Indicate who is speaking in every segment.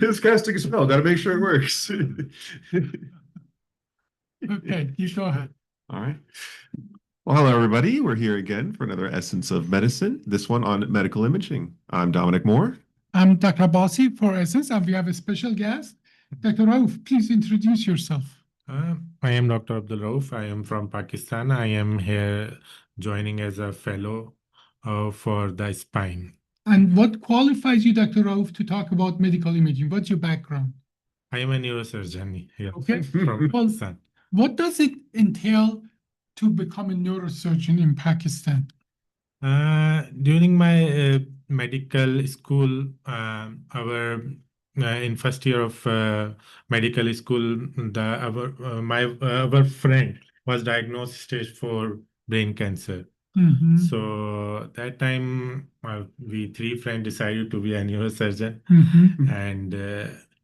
Speaker 1: This casting a spell. Got to make sure it works.
Speaker 2: Okay, you go ahead.
Speaker 1: All right. Well, hello, everybody. We're here again for another Essence of Medicine, this one on medical imaging. I'm Dominic Moore.
Speaker 2: I'm Dr. Abbasi for Essence, and we have a special guest. Dr. Rauf, please introduce yourself.
Speaker 3: I am Dr. Abdul Rauf. I am from Pakistan. I am here joining as a fellow for the spine.
Speaker 2: And what qualifies you, Dr. Rauf, to talk about medical imaging? What's your background?
Speaker 3: I am a neurosurgeon here
Speaker 2: Okay.
Speaker 3: from Pakistan.
Speaker 2: What does it entail to become a neurosurgeon in Pakistan?
Speaker 3: During my medical school, in first year of medical school, our friend was diagnosed stage 4 brain cancer. So that time, we 3 friends decided to be a neurosurgeon, and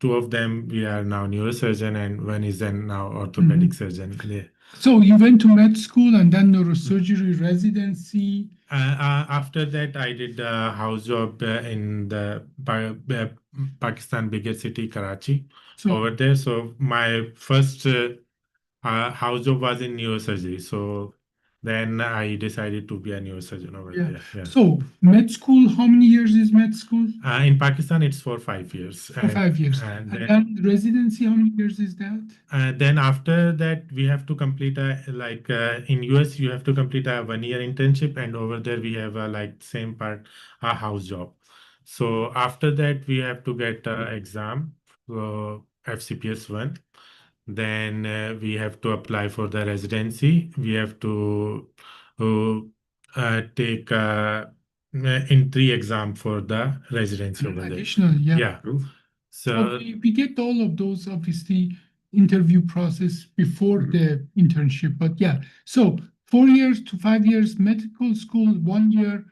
Speaker 3: 2 of them we are now neurosurgeon, and one is then now orthopedic surgeon. Yeah.
Speaker 2: So you went to med school and then neurosurgery residency.
Speaker 3: After that, I did a house job in the Pakistan biggest city, Karachi, over there. So my first house job was in neurosurgery. So then I decided to be a neurosurgeon over there. Yeah.
Speaker 2: So med school, how many years is med school?
Speaker 3: In Pakistan, it's for 5 years.
Speaker 2: For 5 years. And then residency, how many years is that?
Speaker 3: Then after that, we have to complete in US, you have to complete a 1-year internship, and over there we have same part, a house job. So after that, we have to get exam, FCPS 1. Then we have to apply for the residency. We have to take entry exam for the residency over there.
Speaker 2: Additional, yeah.
Speaker 3: Yeah. So
Speaker 2: we get all of those, obviously, interview process before the internship. But yeah, so 4 years to 5 years medical school, 1 year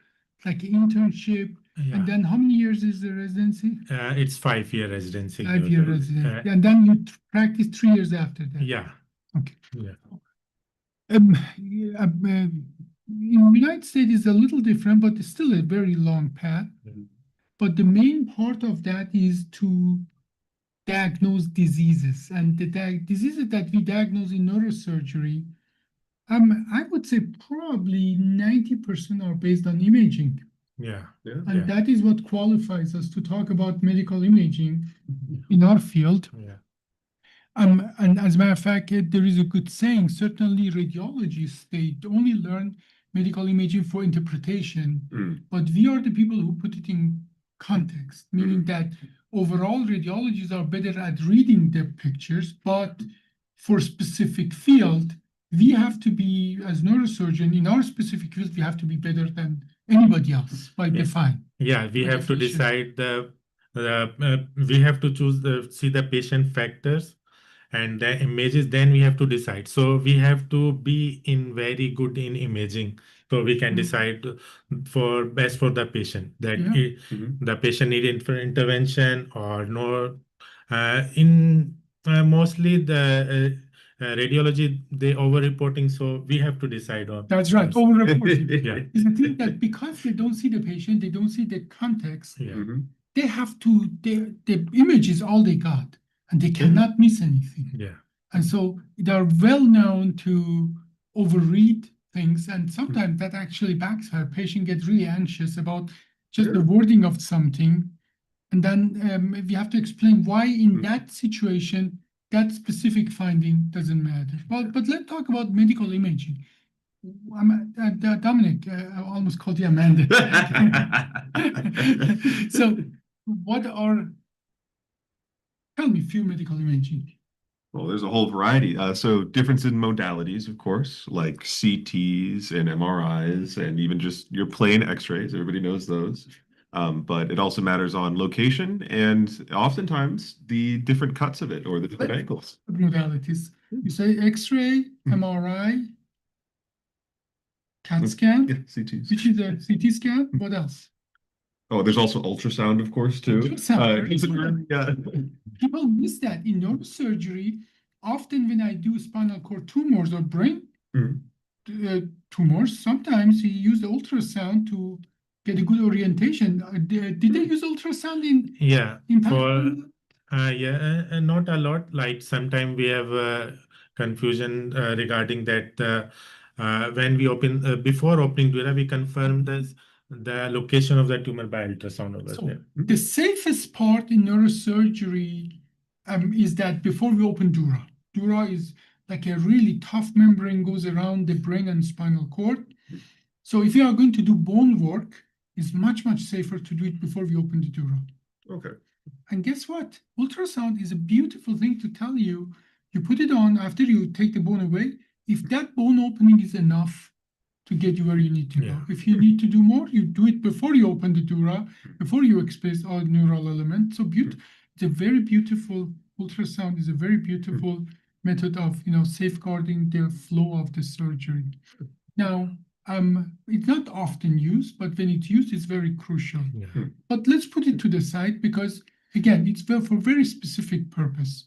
Speaker 2: like internship.
Speaker 3: Yeah.
Speaker 2: And then how many years is the residency?
Speaker 3: It's 5-year residency.
Speaker 2: 5-year residency. And then you practice 3 years after that.
Speaker 3: Yeah.
Speaker 2: Okay.
Speaker 3: Yeah.
Speaker 2: In the United States is a little different, but it's still a very long path. But the main part of that is to diagnose diseases. And the diseases that we diagnose in neurosurgery, I would say probably 90% are based on imaging.
Speaker 3: Yeah.
Speaker 2: And that is what qualifies us to talk about medical imaging in our field.
Speaker 3: Yeah.
Speaker 2: And as a matter of fact, there is a good saying, certainly radiologists, they only learn medical imaging for interpretation, but we are the people who put it in context, meaning that overall radiologists are better at reading the pictures, but for specific field, we have to be, as neurosurgeon, in our specific field, we have to be better than anybody else by define.
Speaker 3: Yeah, we have to decide we have to see the patient factors and the images, then we have to decide. So we have to be very good in imaging, so we can decide for best for the patient that the patient need intervention or no. Mostly the radiology, they over-reporting, so we have to decide on.
Speaker 2: That's right, over-reporting.
Speaker 3: Yeah.
Speaker 2: Is the thing that because they don't see the patient, they don't see the context, they have to, the image is all they got, and they cannot miss anything.
Speaker 3: Yeah.
Speaker 2: And so they're well known to overread things, and sometimes that actually backfires. Patient gets really anxious about just the wording of something, and then we have to explain why in that situation that specific finding doesn't matter. But let's talk about medical imaging. Dominic, I almost called you Amanda. So tell me a few medical imaging.
Speaker 1: Well, there's a whole variety. So difference in modalities, of course, like CTs and MRIs, and even just your plain X-rays. Everybody knows those. But it also matters on location and oftentimes the different cuts of it or the different angles.
Speaker 2: Modalities. You say X-ray, MRI. CAT scan,
Speaker 1: Yeah, CTs.
Speaker 2: which is a CT scan. What else?
Speaker 1: Oh, there's also ultrasound, of course, too.
Speaker 2: Ultrasound, very
Speaker 1: Is it
Speaker 2: good.
Speaker 1: really? Yeah.
Speaker 2: People miss that in neurosurgery. Often when I do spinal cord tumors or brain
Speaker 1: Mm.
Speaker 2: tumors, sometimes we use the ultrasound to get a good orientation. Did they use ultrasound
Speaker 3: Yeah,
Speaker 2: in
Speaker 3: for
Speaker 2: Pakistan?
Speaker 3: not a lot. Like sometimes we have confusion regarding that. When we open before opening dura, we confirm the location of the tumor by ultrasound over
Speaker 2: So
Speaker 3: there.
Speaker 2: the safest part in neurosurgery is that before we open dura, dura is like a really tough membrane goes around the brain and spinal cord. So if you are going to do bone work, it's much, much safer to do it before we open the dura.
Speaker 1: Okay.
Speaker 2: And guess what? Ultrasound is a beautiful thing to tell you. You put it on after you take the bone away. If that bone opening is enough to get you where you need to go.
Speaker 3: Yeah.
Speaker 2: If you need to do more, you do it before you open the dura, before you expose all neural elements. So it's a very beautiful, ultrasound is a very beautiful method of safeguarding the flow of the surgery. Now, it's not often used, but when it's used, it's very crucial.
Speaker 3: Yeah.
Speaker 2: But let's put it to the side because, again, it's for very specific purpose.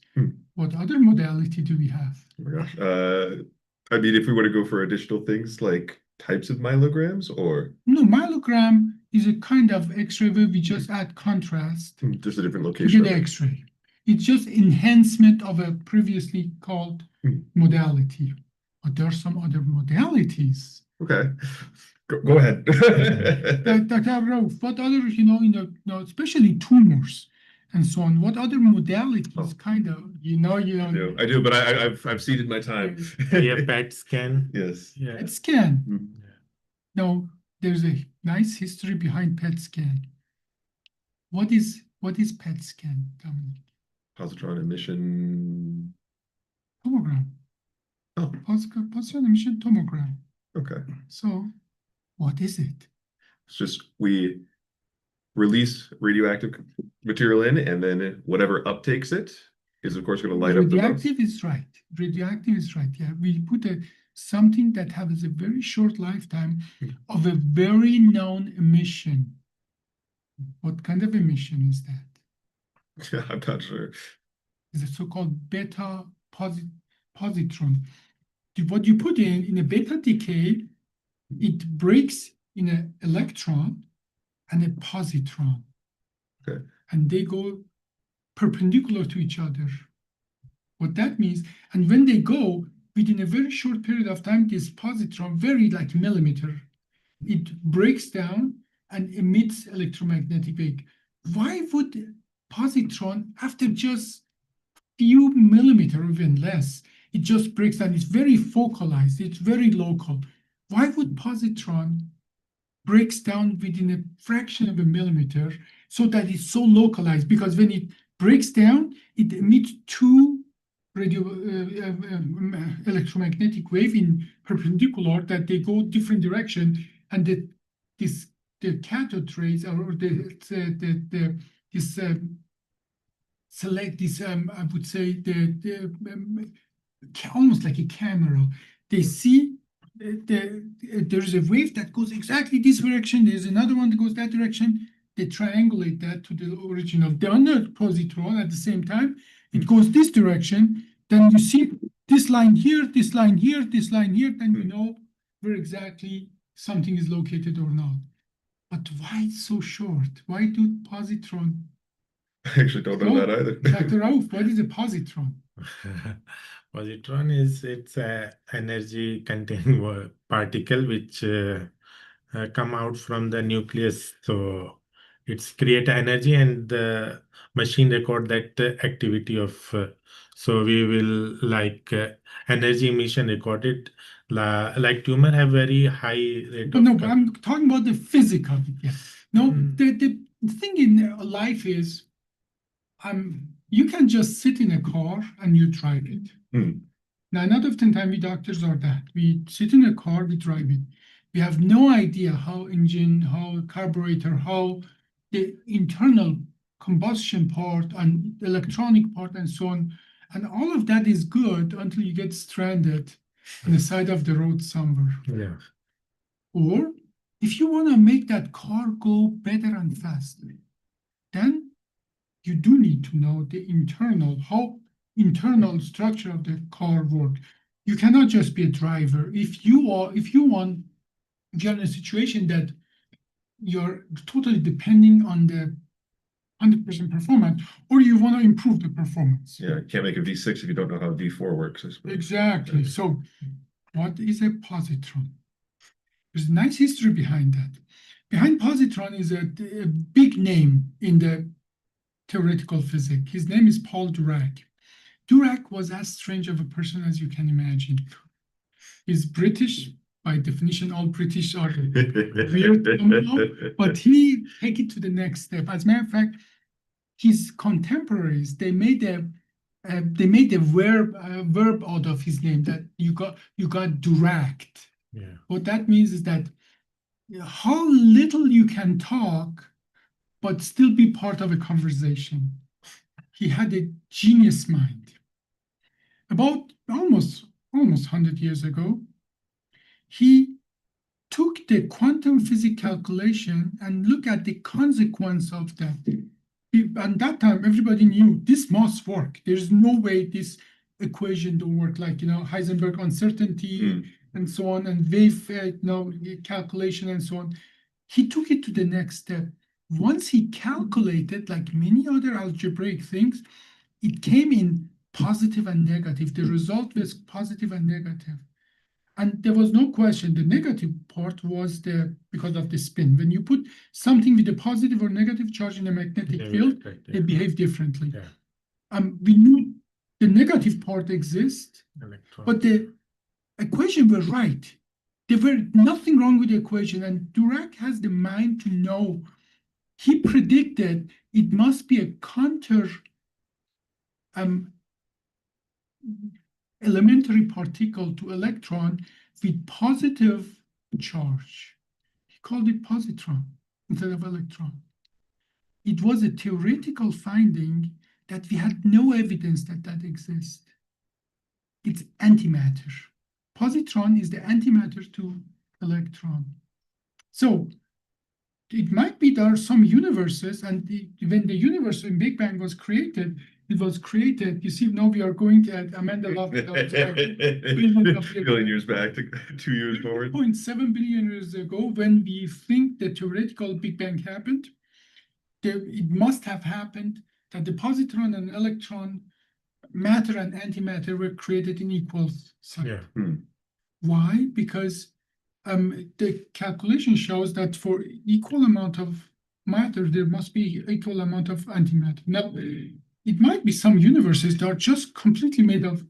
Speaker 2: What other modality do we have?
Speaker 1: Oh my gosh. I mean, if we were to go for additional things like types of myelograms or
Speaker 2: No, myelogram is a kind of X-ray where we just add contrast
Speaker 1: just a different
Speaker 2: to
Speaker 1: location.
Speaker 2: get X-ray. It's just enhancement of a previously called modality. But there are some other modalities.
Speaker 1: Okay. Go ahead.
Speaker 2: Dr. Rauf, what other, especially tumors and so on, what other modalities kind of,
Speaker 1: I do, but I've ceded my time.
Speaker 3: Yeah, PET scan.
Speaker 1: Yes.
Speaker 3: Yeah.
Speaker 2: PET scan.
Speaker 1: Mhm.
Speaker 2: Now, there's a nice history behind PET scan. What is PET scan, Dominic?
Speaker 1: Positron emission.
Speaker 2: Tomogram.
Speaker 1: Oh,
Speaker 2: Positron emission tomogram.
Speaker 1: okay.
Speaker 2: So, what is it?
Speaker 1: It's just we release radioactive material in, and then whatever uptakes it is, of course, going to light up the most.
Speaker 2: Radioactive is right. Radioactive is right. Yeah, we put something that has a very short lifetime of a very known emission. What kind of emission is that?
Speaker 1: I'm not sure.
Speaker 2: It's a so-called beta positron. What you put in a beta decay, it breaks in an electron and a positron.
Speaker 1: Okay.
Speaker 2: And they go perpendicular to each other. What that means, and when they go, within a very short period of time, this positron, very like millimeter, it breaks down and emits electromagnetic wave. Why would positron, after just few millimeter, even less, it just breaks down? It's very focalized, it's very local. Why would positron breaks down within a fraction of a millimeter so that it's so localized? Because when it breaks down, it emits two electromagnetic wave in perpendicular that they go different direction, and the cathode rays or I would say almost like a camera. They see there's a wave that goes exactly this direction. There's another one that goes that direction. They triangulate that to the original. The other positron at the same time, it goes this direction. Then you see this line here, this line here, this line here. Then you know where exactly something is located or not. But why it's so short? Why do positron?
Speaker 1: I actually don't know that either.
Speaker 2: Dr. Rauf, what is a positron?
Speaker 3: Positron it's a energy containing particle which come out from the nucleus. So it's create energy, and the machine record that activity of. So we will like energy emission recorded. Like tumor have very high rate
Speaker 2: But
Speaker 3: of.
Speaker 2: no, but I'm talking about the physical. Yeah. No, the thing in life is, you can just sit in a car and you drive it. Now, not often time we doctors are that. We sit in a car, we drive it. We have no idea how engine, how carburetor, how the internal combustion part and electronic part and so on. And all of that is good until you get stranded on the side of the road somewhere.
Speaker 3: Yeah.
Speaker 2: Or if you want to make that car go better and faster, then you do need to know the how internal structure of the car work. You cannot just be a driver. If you're in a situation that you're totally depending on the 100% performance, or you want to improve the performance.
Speaker 1: Yeah, you can't make a V6 if you don't know how V4 works, I suppose.
Speaker 2: Exactly. So what is a positron? There's a nice history behind that. Behind positron is a big name in the theoretical physics. His name is Paul Dirac. Dirac was as strange of a person as you can imagine. He's British. By definition, all British are weird somehow, but he take it to the next step. As a matter of fact, his contemporaries, they made a verb out of his name, that you got Duracked.
Speaker 3: Yeah.
Speaker 2: What that means is that how little you can talk, but still be part of a conversation. He had a genius mind. About almost 100 years ago, he took the quantum physics calculation and looked at the consequence of that. At that time, everybody knew this must work. There's no way this equation don't work, like, Heisenberg uncertainty and so on, and wave calculation and so on. He took it to the next step. Once he calculated, like many other algebraic things, it came in positive and negative. The result was positive and negative. And there was no question. The negative part was because of the spin. When you put something with a positive or negative charge in a magnetic field, they behave differently.
Speaker 3: Yeah.
Speaker 2: We knew the negative part exists, but the equation were right. There were nothing wrong with the equation, and Dirac has the mind to know. He predicted it must be a counter elementary particle to electron with positive charge. He called it positron instead of electron. It was a theoretical finding that we had no evidence that exists. It's antimatter. Positron is the antimatter to electron. So it might be there are some universes, and when the universe in Big Bang was created, you see, now we are going to amend the law.
Speaker 1: Billion years back, 2 years forward.
Speaker 2: 2.7 billion years ago, when we think the theoretical Big Bang happened, it must have happened that the positron and electron, matter and antimatter, were created in equal size.
Speaker 3: Yeah.
Speaker 2: Why? Because the calculation shows that for equal amount of matter, there must be equal amount of antimatter. Now, it might be some universes that are just completely made of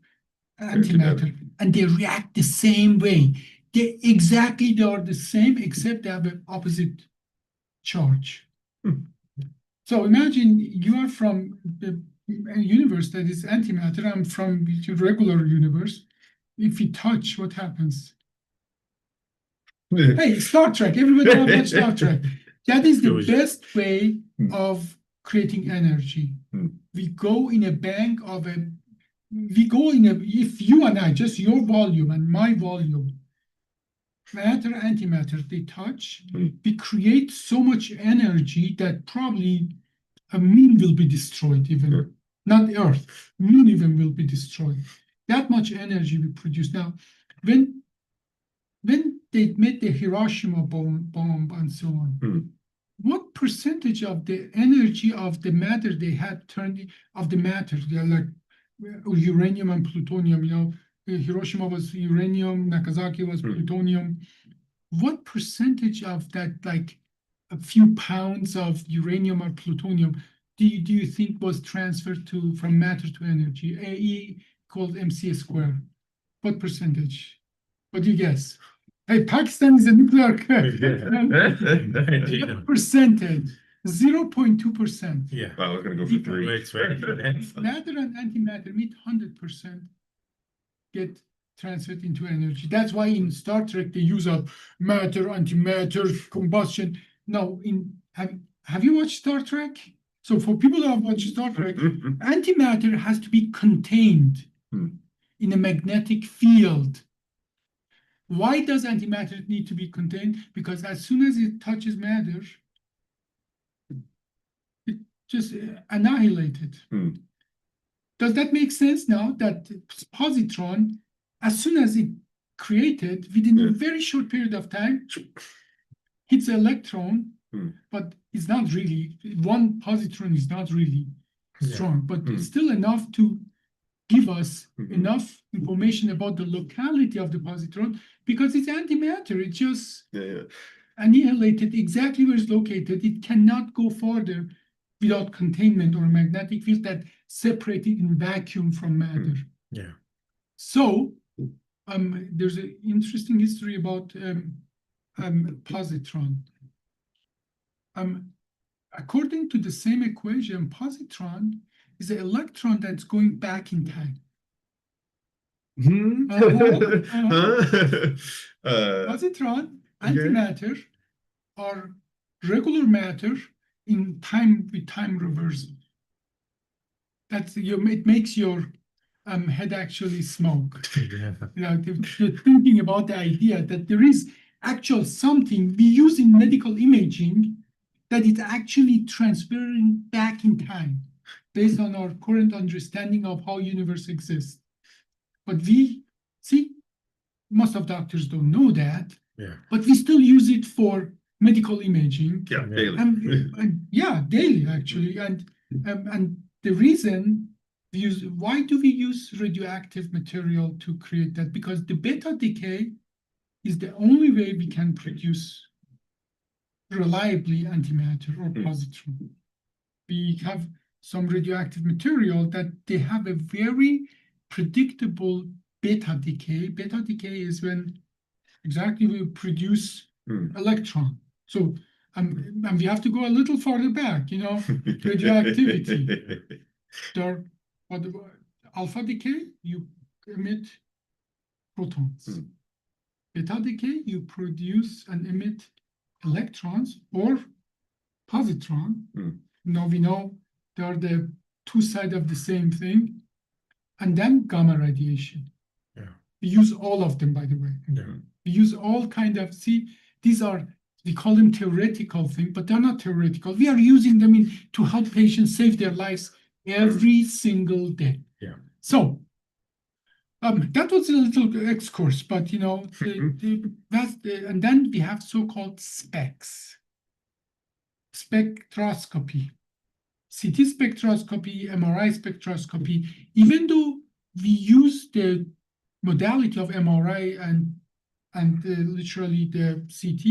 Speaker 2: antimatter, and they react the same way. They are the same, except they have an opposite charge. So imagine you are from a universe that is antimatter. I'm from a regular universe. If we touch, what happens? Hey, Star Trek. Everybody knows about Star Trek. That is the best way of creating energy. We go in a bank of if you and I, just your volume and my volume, matter, antimatter, they touch, we create so much energy that probably a moon will be destroyed, even not Earth, moon even will be destroyed. That much energy we produce. Now, when they made the Hiroshima bomb and so on, what percentage of the energy of the matter they had they're like uranium and plutonium, Hiroshima was uranium, Nagasaki was plutonium. What percentage of that, like a few pounds of uranium or plutonium, do you think was transferred from matter to energy? AE called mc squared. What percentage? What do you guess? Hey, Pakistan is a nuclear what percentage? 0.2%.
Speaker 3: Yeah.
Speaker 1: Wow, I was going to go for 3.
Speaker 3: It's very
Speaker 2: Matter and antimatter meet 100% get transferred into energy. That's why in Star Trek they use of matter, antimatter, combustion. No, have you watched Star Trek? So for people who have watched Star Trek, antimatter has to be contained in a magnetic field. Why does antimatter need to be contained? Because as soon as it touches matter, it just annihilated. Does that make sense now that positron, as soon as it created, within a very short period of time, hits the electron, but it's not really, one positron is not really strong, but it's still enough to give us enough information about the locality of the positron because it's antimatter. It just annihilated exactly where it's located. It cannot go further without containment or a magnetic field that separated in vacuum from matter. So there's an interesting history about positron. According to the same equation, positron is an electron that's going back in time. Positron, antimatter, are regular matter in time with time reversal. That's it makes your head actually smoke. You're thinking about the idea that there is actual something we use in medical imaging that is actually transferring back in time based on our current understanding of how universe exists. But we see most of doctors don't know that, but we still use it for medical imaging.
Speaker 1: Daily.
Speaker 2: Daily actually. And the reason we use, why do we use radioactive material to create that? Because the beta decay is the only way we can produce reliably antimatter or positron. We have some radioactive material that they have a very predictable beta decay. Beta decay is when exactly we produce electron. So and we have to go a little farther back, radioactivity. Alpha decay, you emit protons. Beta decay, you produce and emit electrons or positron. Now we know they are the two sides of the same thing. And then gamma radiation. We use all of them, by the way. We use all kind of, these are, we call them theoretical things, but they're not theoretical. We are using them to help patients save their lives every single day. So that was a little excurse, but and then we have so-called SPECS, spectroscopy, CT spectroscopy, MRI spectroscopy. Even though we use the modality of MRI and literally the CT,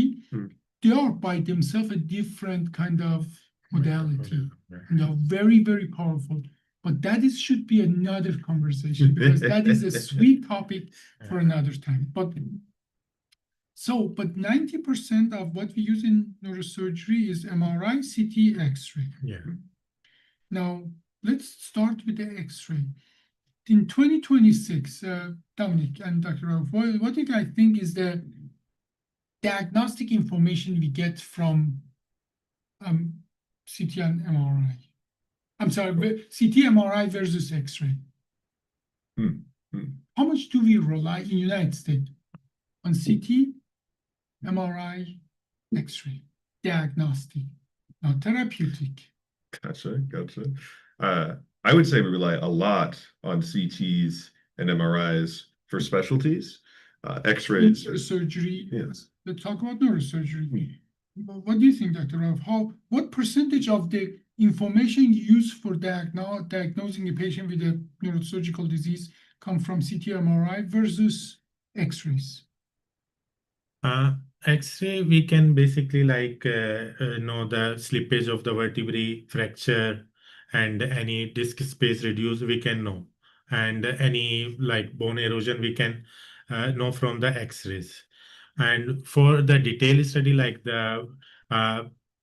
Speaker 2: they are by themselves a different kind of modality. Very, very powerful. But that should be another conversation because that is a sweet topic for another time. But 90% of what we use in neurosurgery is MRI, CT, X-ray. Now, let's start with the X-ray. In 2026, Dominic and Dr. Rauf, what do you guys think is the diagnostic information we get from CT and MRI? I'm sorry, CT, MRI versus X-ray. How much do we rely in the United States on CT, MRI, X-ray, diagnostic, not therapeutic?
Speaker 1: Gotcha. I would say we rely a lot on CTs and MRIs for specialties. X-rays.
Speaker 2: Surgery. Yes. Let's talk about neurosurgery. What do you think, Dr. Rauf? What percentage of the information you use for diagnosing a patient with a neurosurgical disease come from CT, MRI versus X-rays?
Speaker 3: X-ray, we can basically know the slippage of the vertebrae, fracture, and any disc space reduced, we can know. And any bone erosion, we can know from the X-rays. And for the detailed study,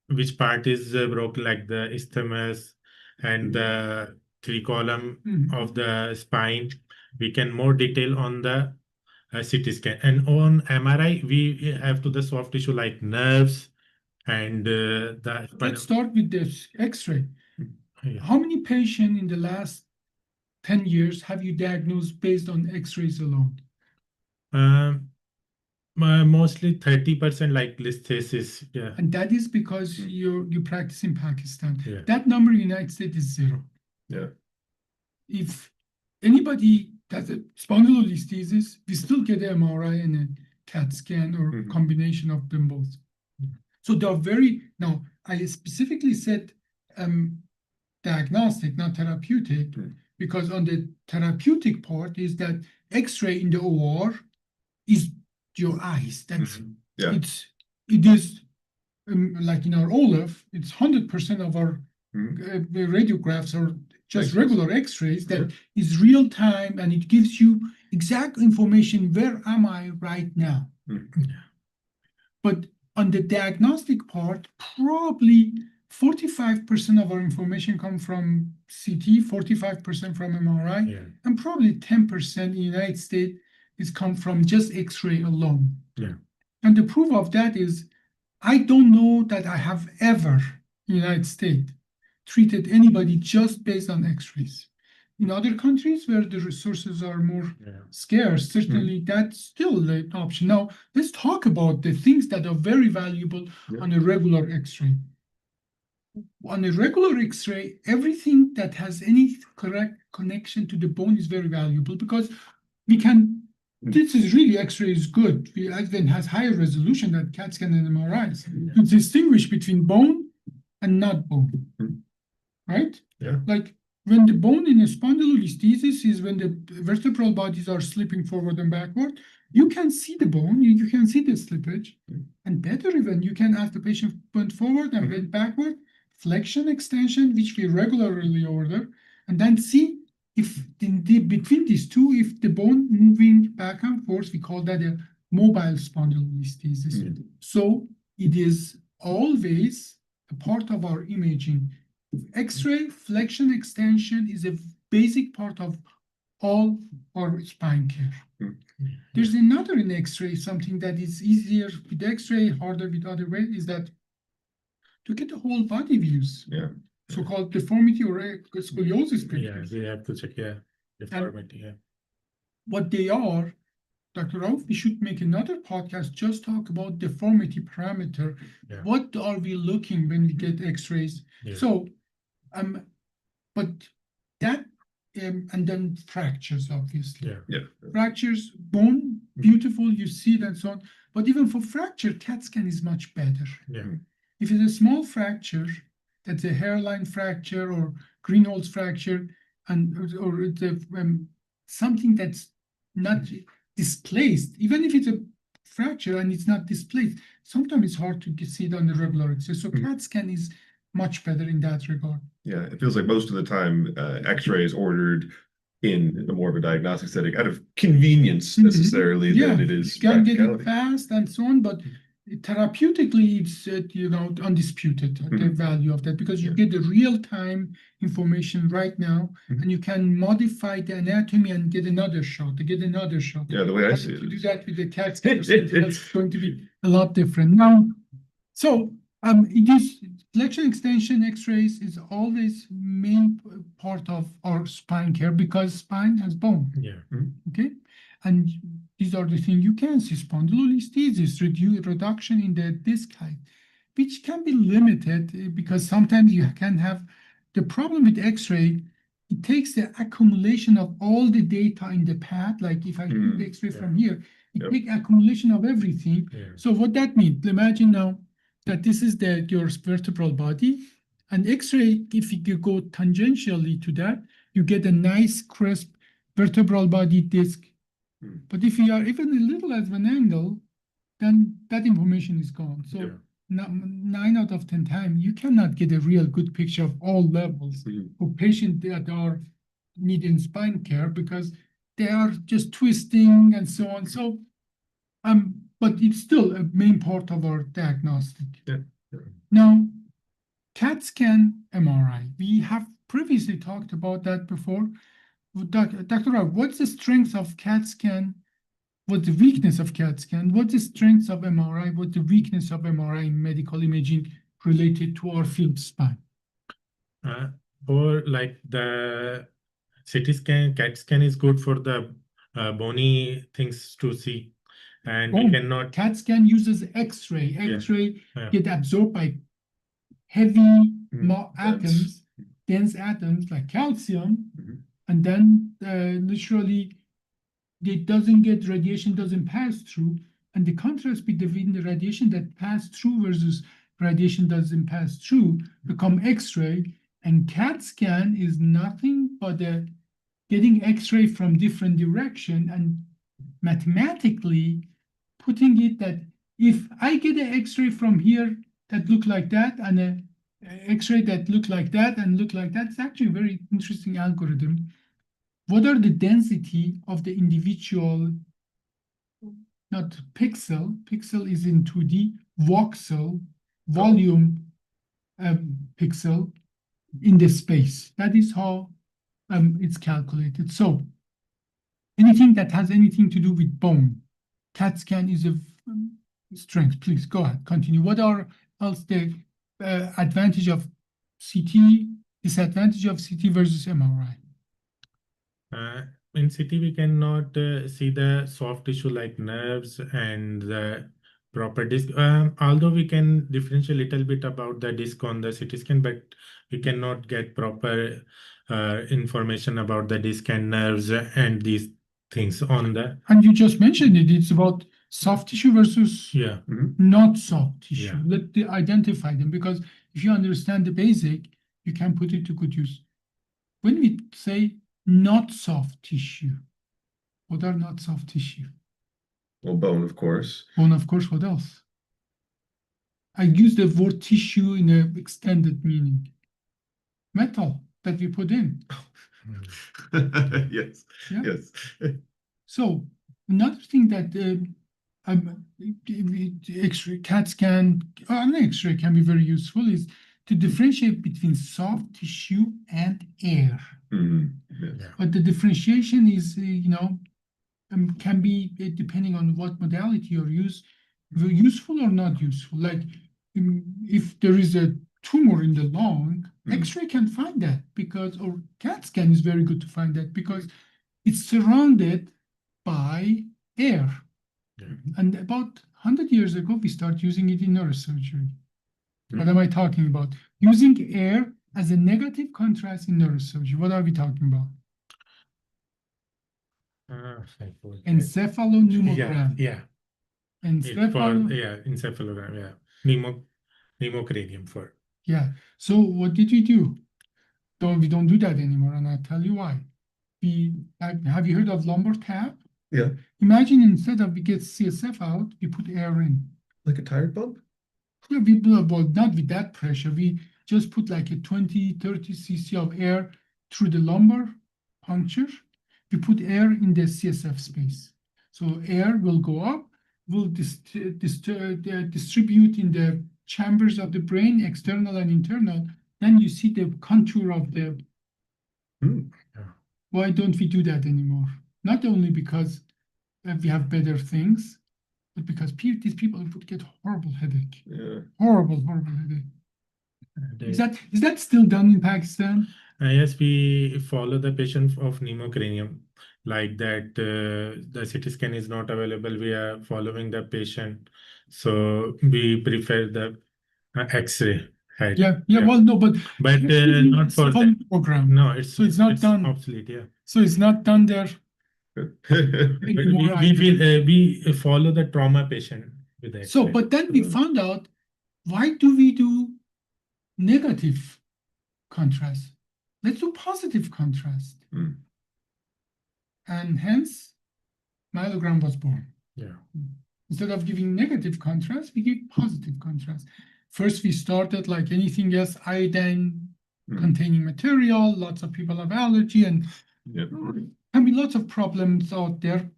Speaker 3: which part is broken, like the isthmus and the 3-column of the spine, we can more detail on the CT scan. And on MRI, we have to the soft tissue like nerves and the.
Speaker 2: Let's start with this X-ray. How many patients in the last 10 years have you diagnosed based on X-rays alone?
Speaker 3: Mostly 30% like listhesis. Yeah.
Speaker 2: And that is because you practice in Pakistan.
Speaker 3: Yeah.
Speaker 2: That number in the United States is 0.
Speaker 1: Yeah.
Speaker 2: If anybody has a spondylolisthesis, we still get an MRI and a CAT scan or combination of them both. So they're now I specifically said diagnostic, not therapeutic, because on the therapeutic part is that X-ray in the OR is your eyes. That's it is like in our OLAF, it's 100% of our radiographs are just regular X-rays that is real time, and it gives you exact information. Where am I right now? But on the diagnostic part, probably 45% of our information come from CT, 45% from MRI, and probably 10% in the United States is come from just X-ray alone. And the proof of that is, I don't know that I have ever in the United States treated anybody just based on X-rays. In other countries where the resources are more scarce, certainly that's still an option. Now, let's talk about the things that are very valuable on a regular X-ray. On a regular X-ray, everything that has any correct connection to the bone is very valuable, because we can, this is really X-ray is good. It even has higher resolution than CAT scan and MRIs to distinguish between bone and not bone, right?
Speaker 1: Yeah.
Speaker 2: Like when the bone in a spondylolisthesis is when the vertebral bodies are slipping forward and backward, you can see the bone, you can see the slippage, and better even, you can ask the patient bend forward and bend backward, flexion, extension, which we regularly order, and then see if between these two, if the bone moving back and forth, we call that a mobile spondylolisthesis. So it is always a part of our imaging. X-ray, flexion, extension is a basic part of all our spine care. There's another in X-ray, something that is easier with X-ray, harder with other way, is that to get the whole body views. So-called deformity or scoliosis pictures.
Speaker 3: They have to check, deformity,
Speaker 2: What they are, Dr. Rauf, we should make another podcast, just talk about deformity parameter. What are we looking when we get X-rays? So, but that, and then fractures, obviously. Fractures, bone, beautiful, you see that, and so on. But even for fracture, CAT scan is much better. If it's a small fracture, that's a hairline fracture or Greenholz fracture, or it's a, something that's not displaced, even if it's a fracture and it's not displaced, sometimes it's hard to see it on the regular X-ray. So CAT scan is much better in that regard.
Speaker 1: Yeah, it feels like most of the time X-ray is ordered in a more of a diagnostic setting out of convenience necessarily than it is
Speaker 2: you can get it fast and so on, but therapeutically it's undisputed the value of that, because you get the real-time information right now, and you can modify the anatomy and get another shot,
Speaker 1: the way I see it,
Speaker 2: to do that with the CAT scan, that's going to be a lot different now. So it is flexion, extension, X-rays is always main part of our spine care, because spine has bone. Okay, and these are the things you can see: spondylolisthesis, reduction in the disc height, which can be limited because sometimes you can have the problem with X-ray. It takes the accumulation of all the data in the pad. Like if I do the X-ray from here, it takes accumulation of everything. So what that means? Imagine now that this is your vertebral body, and X-ray, if you go tangentially to that, you get a nice crisp vertebral body disc. But if you are even a little at an angle, then that information is gone. So 9 out of 10 times, you cannot get a real good picture of all levels for patients that are needing spine care, because they are just twisting and so on. So, but it's still a main part of our diagnostic. Now, CAT scan, MRI. We have previously talked about that before. Dr. Rauf, what's the strength of CAT scan? What's the weakness of CAT scan? What's the strength of MRI? What's the weakness of MRI in medical imaging related to our field spine?
Speaker 3: For like the CT scan, CAT scan is good for the bony things to see. and
Speaker 2: Oh,
Speaker 3: we cannot.
Speaker 2: CAT scan uses X-ray.
Speaker 3: Yeah.
Speaker 2: X-ray
Speaker 3: Yeah.
Speaker 2: get absorbed by heavy
Speaker 1: dense.
Speaker 2: atoms, dense atoms like calcium,
Speaker 1: Mhm.
Speaker 2: and then literally it doesn't get radiation, doesn't pass through. And the contrast between the radiation that passed through versus radiation doesn't pass through become X-ray. And CAT scan is nothing but getting X-ray from different direction and mathematically putting it that if I get an X-ray from here that look like that and a X-ray that look like that and look like that, it's actually a very interesting algorithm. What are the density of the individual, not pixel is in 2D, voxel, volume pixel in the space. That is how it's calculated. So anything that has anything to do with bone, CAT scan is a strength. Please go ahead, continue. What are else the advantage of CT, disadvantage of CT versus MRI?
Speaker 3: In CT, we cannot see the soft tissue like nerves and the proper disc. Although we can differentiate a little bit about the disc on the CT scan, but we cannot get proper information about the disc and nerves and these things on the.
Speaker 2: And you just mentioned it. It's about soft tissue versus
Speaker 3: Yeah.
Speaker 2: not soft tissue.
Speaker 3: Yeah.
Speaker 2: Let's identify them, because if you understand the basic, you can put it to good use. When we say not soft tissue, what are not soft tissue?
Speaker 1: Well, bone, of course.
Speaker 2: Bone, of course. What else? I use the word tissue in an extended meaning. Metal that we put in.
Speaker 1: Yes.
Speaker 2: Yeah.
Speaker 1: Yes.
Speaker 2: So another thing that X-ray, CAT scan, an X-ray can be very useful is to differentiate between soft tissue and air.
Speaker 1: Mhm. Yes.
Speaker 3: Yeah.
Speaker 2: But the differentiation is, can be depending on what modality you're useful or not useful. Like if there is a tumor in the lung, X-ray can find that because, or CAT scan is very good to find that because it's surrounded by air.
Speaker 3: Yeah.
Speaker 2: And about 100 years ago, we started using it in neurosurgery. What am I talking about? Using air as a negative contrast in neurosurgery. What are we talking about? Encephalopneumogram.
Speaker 3: Yeah. Encephalogram. Yeah. Pneumocranium for.
Speaker 2: Yeah. So what did we do? We don't do that anymore, and I'll tell you why. Have you heard of lumbar tab?
Speaker 1: Yeah.
Speaker 2: Imagine instead of we get CSF out, we put air in.
Speaker 1: Like a tire pump?
Speaker 2: Yeah, well, not with that pressure. We just put like a 20, 30 cc of air through the lumbar puncture. We put air in the CSF space. So air will go up, will distribute in the chambers of the brain, external and internal. Then you see the contour of the. Why don't we do that anymore? Not only because we have better things, but because these people would get horrible headache.
Speaker 1: Yeah.
Speaker 2: Horrible headache. Is that still done in Pakistan?
Speaker 3: Yes, we follow the patient of pneumocranium like that. The CT scan is not available. We are following the patient, so we prefer the X-ray. Right.
Speaker 2: Yeah. Well, no, but
Speaker 3: not for the
Speaker 2: program.
Speaker 3: No, it's
Speaker 2: not done.
Speaker 3: Obsolete. Yeah.
Speaker 2: So it's not done there.
Speaker 3: We follow the trauma patient with the X-ray.
Speaker 2: So, but then we found out, why do we do negative contrast? Let's do positive contrast. And hence, myelogram was born.
Speaker 3: Yeah.
Speaker 2: Instead of giving negative contrast, we give positive contrast. First, we started like anything else, iodine-containing material. Lots of people have allergy, and can be lots of problems out there.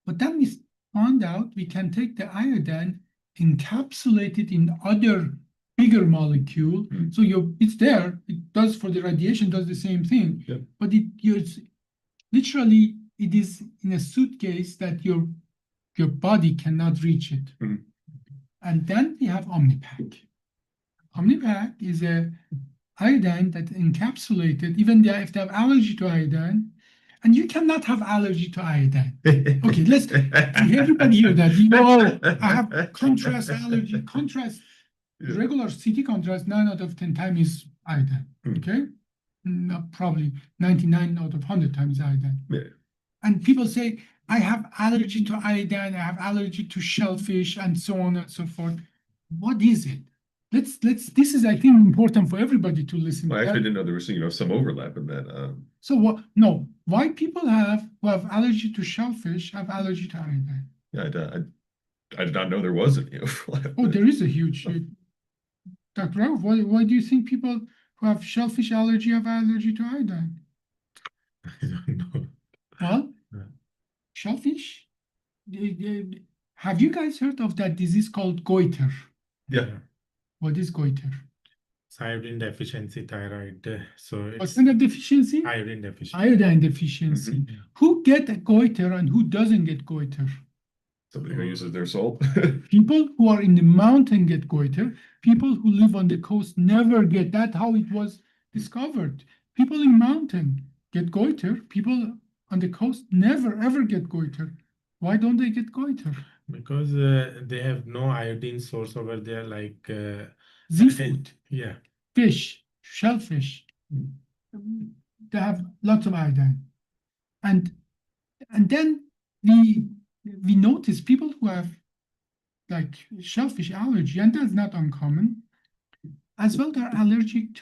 Speaker 2: But then we found out we can take the iodine, encapsulate it in other bigger molecule. So it's there. It does for the radiation, does the same thing.
Speaker 1: Yep.
Speaker 2: But it is in a suitcase that your body cannot reach it. And then we have Omnipaque. Omnipaque is a iodine that encapsulated, even if they have allergy to iodine, And you cannot have allergy to iodine. Okay, let's everybody hear that. You know, I have contrast allergy. Contrast,
Speaker 1: Yeah.
Speaker 2: regular CT contrast, 9 out of 10 times is iodine.
Speaker 1: Hmm.
Speaker 2: Okay, probably 99 out of 100 times iodine.
Speaker 1: Yeah.
Speaker 2: And people say, I have allergy to iodine, I have allergy to shellfish, and so on and so forth. What is it? Let's. This is, I think, important for everybody to listen.
Speaker 1: Well, I
Speaker 2: to
Speaker 1: actually
Speaker 2: that.
Speaker 1: didn't know there was, some overlap in that.
Speaker 2: So what? No, why people who have allergy to shellfish have allergy to iodine?
Speaker 1: Yeah, I did not know there was any overlap.
Speaker 2: Oh, there is a huge. Dr. Rauf, why do you think people who have shellfish allergy have allergy to iodine?
Speaker 3: I don't know.
Speaker 2: Well,
Speaker 3: Yeah.
Speaker 2: shellfish. Have you guys heard of that disease called goiter?
Speaker 1: Yeah.
Speaker 2: What is goiter?
Speaker 3: It's iodine deficiency thyroid. So
Speaker 2: What
Speaker 3: it's
Speaker 2: kind of deficiency?
Speaker 3: iodine deficiency.
Speaker 2: Iodine deficiency.
Speaker 1: Mhm.
Speaker 2: Who get a goiter and who doesn't get goiter?
Speaker 1: Somebody who uses their salt.
Speaker 2: People who are in the mountain get goiter. People who live on the coast never get. That's how it was discovered. People in mountain get goiter. People on the coast never ever get goiter. Why don't they get goiter?
Speaker 3: Because they have no iodine source over there, like
Speaker 2: Seafood,
Speaker 3: yeah.
Speaker 2: fish, shellfish. They have lots of iodine. And then we notice people who have like shellfish allergy, and that's not uncommon. As well, they're allergic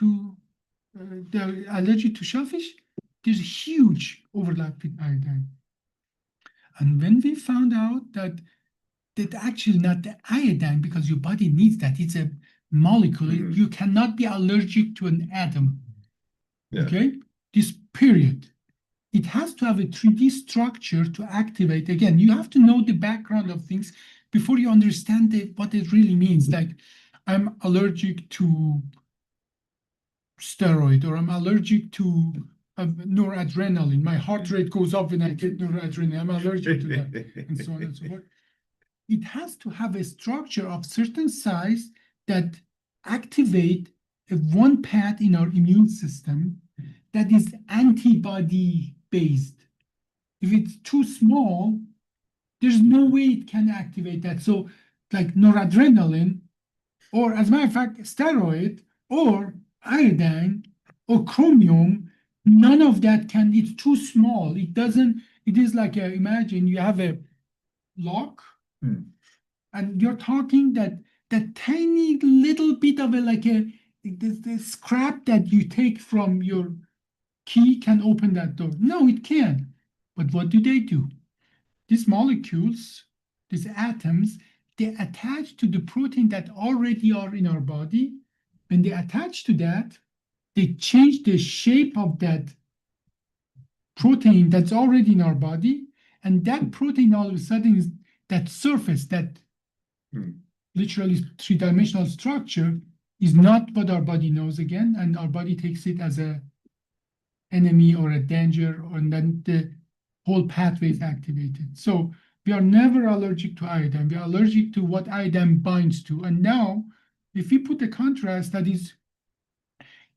Speaker 2: to shellfish. There's a huge overlap with iodine. And when we found out that actually not the iodine, because your body needs that, it's a molecule.
Speaker 1: Mhm.
Speaker 2: You cannot be allergic to an atom.
Speaker 1: Yeah.
Speaker 2: Okay, this period. It has to have a 3D structure to activate. Again, you have to know the background of things before you understand what it really means. Like, I'm allergic to steroid, or I'm allergic to noradrenaline. My heart rate goes up when I get noradrenaline. I'm allergic to that, and so on and so forth. It has to have a structure of certain size that activate one path in our immune system that is antibody based. If it's too small, there's no way it can activate that. So, like noradrenaline, or as a matter of fact, steroid, or iodine, or chromium, none of that can. It's too small. It doesn't. It is like imagine you have a lock, and you're talking that tiny little bit of the scrap that you take from your key can open that door. No, it can't. But what do? These molecules, these atoms, they attach to the protein that already are in our body. When they attach to that, they change the shape of that protein that's already in our body. And that protein all of a sudden is that surface, that literally three-dimensional structure, is not what our body knows again. And our body takes it as a enemy or a danger, and then the whole pathway is activated. So we are never allergic to iodine. We are allergic to what iodine binds to. And now, if we put a contrast that is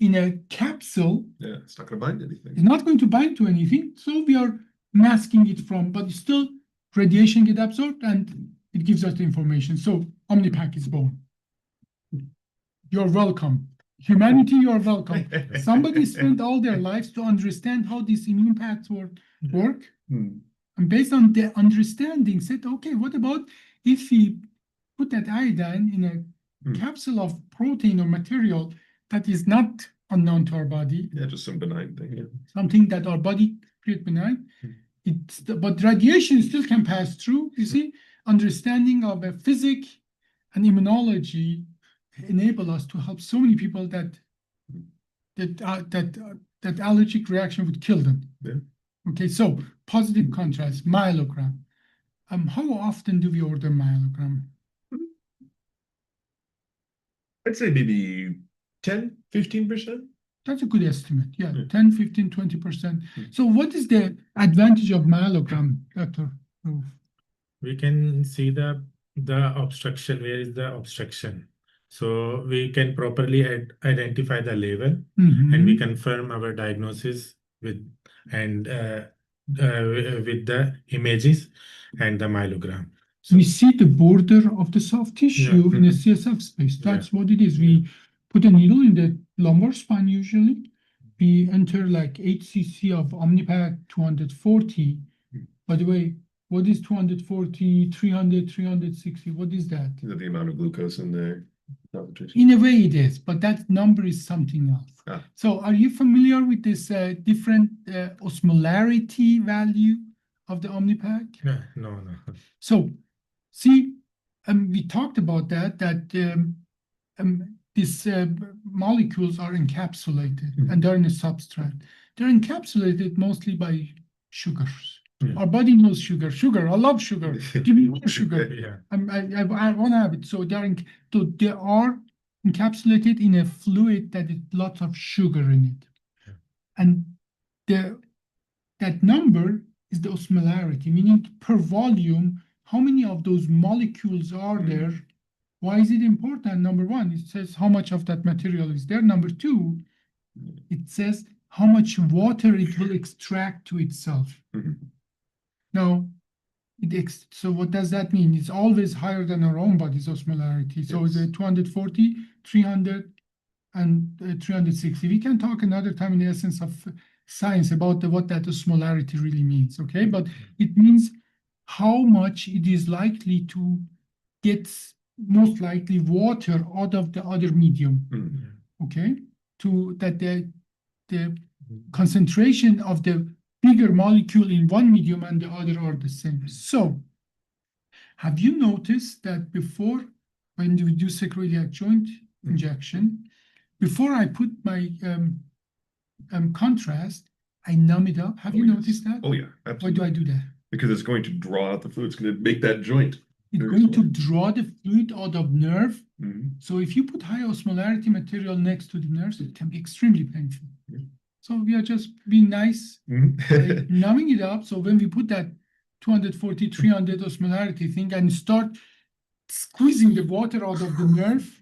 Speaker 2: in a capsule,
Speaker 1: Yeah, it's not going to bind anything.
Speaker 2: it's not going to bind to anything. So we are masking it from, but still radiation gets absorbed and it gives us the information. So Omnipaque is born. You're welcome. Humanity, you're welcome. Somebody spent all their lives to understand how these immune pathways work. And based on the understanding, said, okay, what about if we put that iodine in a capsule of protein or material that is not unknown to our body?
Speaker 1: Yeah, just some benign thing. Yeah.
Speaker 2: Something that our body creates benign. But radiation still can pass through. You see, understanding of physics and immunology enable us to help so many people that allergic reaction would kill them.
Speaker 1: Yeah.
Speaker 2: Okay, so positive contrast, myelogram. How often do we order myelogram?
Speaker 1: I'd say maybe 10, 15%.
Speaker 2: That's a good estimate. Yeah, 10, 15, 20%. So what is the advantage of myelogram, Dr. Rauf?
Speaker 3: We can see the obstruction. Where is the obstruction? So we can properly identify the level, and we confirm our diagnosis with, and with the images and the myelogram.
Speaker 2: We see the border of the soft tissue in the CSF space. That's what it is. We put a needle in the lumbar spine usually. We enter like 8 cc of Omnipaque 240. By the way, what is 240, 300, 360? What is that?
Speaker 1: Is that the amount of glucose in there?
Speaker 2: In a way it is, but that number is something else.
Speaker 1: Ah.
Speaker 2: So are you familiar with this different osmolarity value of the Omnipaque?
Speaker 3: No.
Speaker 2: So, see, we talked about that these molecules are encapsulated and they're in a substrate. They're encapsulated mostly by sugars. Our body knows sugar. Sugar, I love sugar. Give me more sugar. I want to have it. So they are encapsulated in a fluid that has lots of sugar in it. And that number is the osmolarity, meaning per volume, how many of those molecules are there? Why is it important? Number one, it says how much of that material is there. Number two, it says how much water it will extract to itself. Now, so what does that mean? It's always higher than our own body's osmolarity. So it's 240, 300, and 360. We can talk another time in the essence of science about what that osmolarity really means, okay? But it means how much it is likely to get, most likely, water out of the other medium, okay? To that the concentration of the bigger molecule in one medium and the other are the same. So, have you noticed that before, when we do sacroiliac joint injection, before I put my contrast, I numb it up? Have you noticed that?
Speaker 1: Oh, yeah, absolutely.
Speaker 2: Why do I do that?
Speaker 1: Because it's going to draw out the fluid. It's going to make that joint.
Speaker 2: It's going to draw the fluid out of nerve. So if you put high osmolarity material next to the nerves, it can be extremely painful. So we are just being nice, like numbing it up. So when we put that 240, 300 osmolarity thing and start squeezing the water out of the nerve,